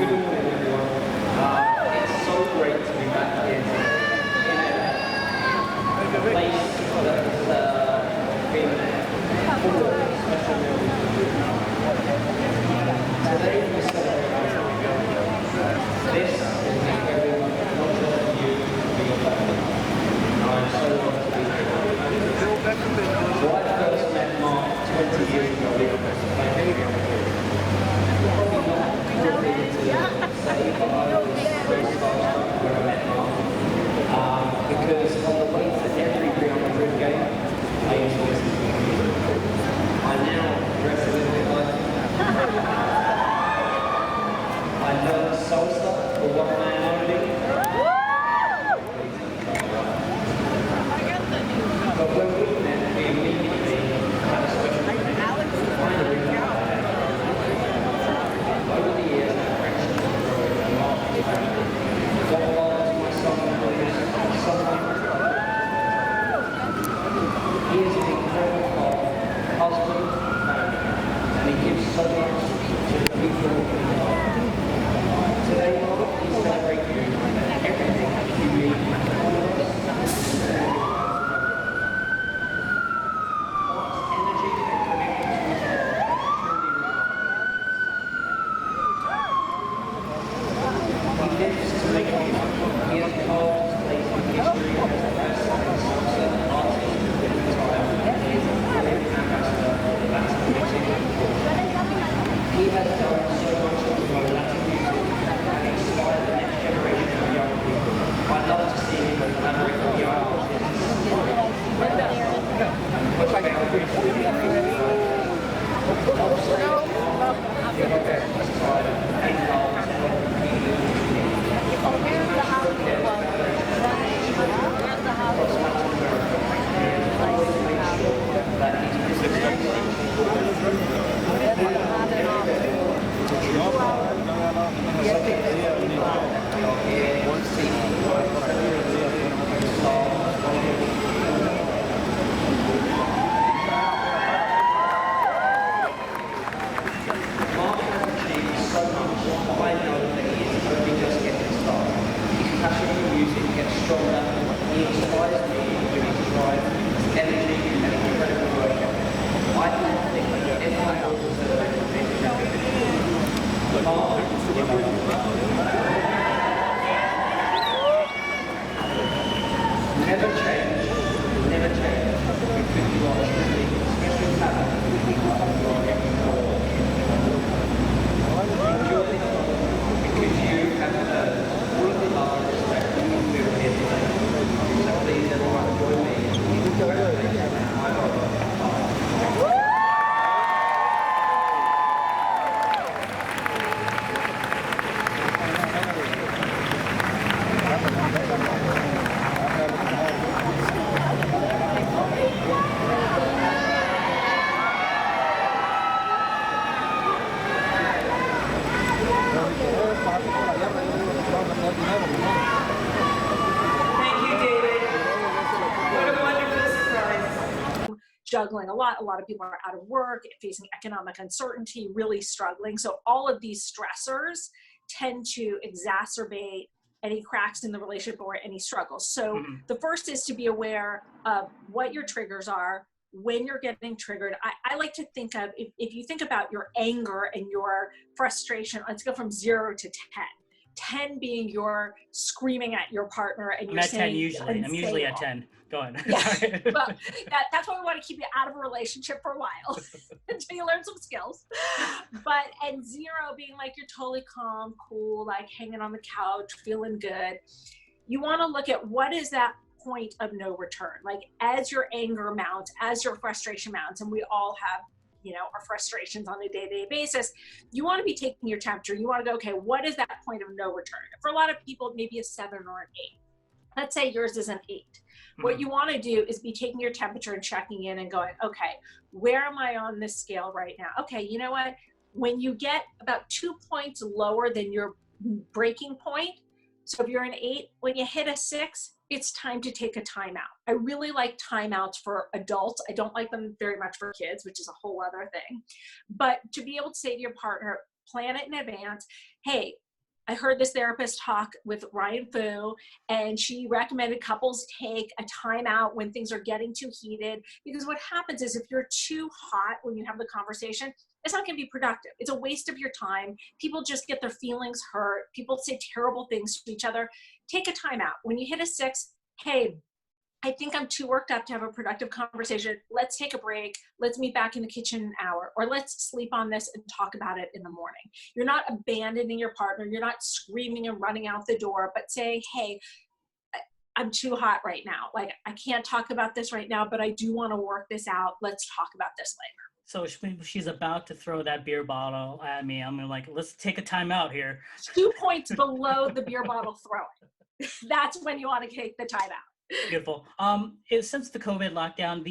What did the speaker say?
Good morning, everyone. It's so great to be back here today in a place that has been full of special memories. Today we celebrate this is everyone, not just you, but your family. I'm so honored to be here. So I first met Marc 20 years ago in because on the way to every Real Madrid game, I used to listen to music. I now dress a little bit like I learned salsa for one man only. But when we met, we immediately had a special connection. Finally, over the years, our friendship has grown remarkably. What was my son he is an incredible father, husband, and he gives so much to the people involved. Today, Marc, we celebrate you and everything you mean to all of us. Marc's energy and commitment to his work truly remarkable. He lives to make music. He has carved his place in history as the best salsa artist. He has done so much to grow Latin music and inspire the next generation of young people. I'd love to see him collaborate with young artists. Juggling a lot of people are out of work, facing economic uncertainty, really struggling. So all of these stressors tend to exacerbate any cracks in the relationship or any struggles. So the first is to be aware of what your triggers are, when you're getting triggered. I like to think of, if you think about your anger and your frustration, let's go from 0 to 10. 10 being you're screaming at your partner and you're saying 10 usually. I'm usually at 10. Go on. Yeah. Well, that's why we want to keep you out of a relationship for a while until you learn some skills. And 0 being like you're totally calm, cool, like hanging on the couch, feeling good. You want to look at what is that point of no return. Like as your anger mounts, as your frustration mounts, and we all have, our frustrations on a day-to-day basis, you want to be taking your temperature. You want to go, okay, what is that point of no return? For a lot of people, maybe a 7 or an 8. Let's say yours is an 8. What you want to do is be taking your temperature and checking in and going, okay, where am I on this scale right now? Okay, you know what? When you get about 2 points lower than your breaking point, so if you're an 8, when you hit a 6, it's time to take a timeout. I really like timeouts for adults. I don't like them very much for kids, which is a whole other thing. But to be able to say to your partner, plan it in advance, hey, I heard this therapist talk with Ryan Fu, and she recommended couples take a time out when things are getting too heated, because what happens is if you're too hot when you have the conversation, it's not going to be productive. It's a waste of your time. People just get their feelings hurt. People say terrible things to each other. Take a time out. When you hit a 6, hey, I think I'm too worked up to have a productive conversation. Let's take a break. Let's meet back in the kitchen an hour, or let's sleep on this and talk about it in the morning. You're not abandoning your partner. You're not screaming and running out the door, but say, hey, I'm too hot right now. Like, I can't talk about this right now, but I do want to work this out. Let's talk about this later. So she's about to throw that beer bottle at me. I'm like, let's take a time out here. 2 points below the beer bottle throwing. That's when you want to take the time out. Beautiful. Since the COVID lockdown,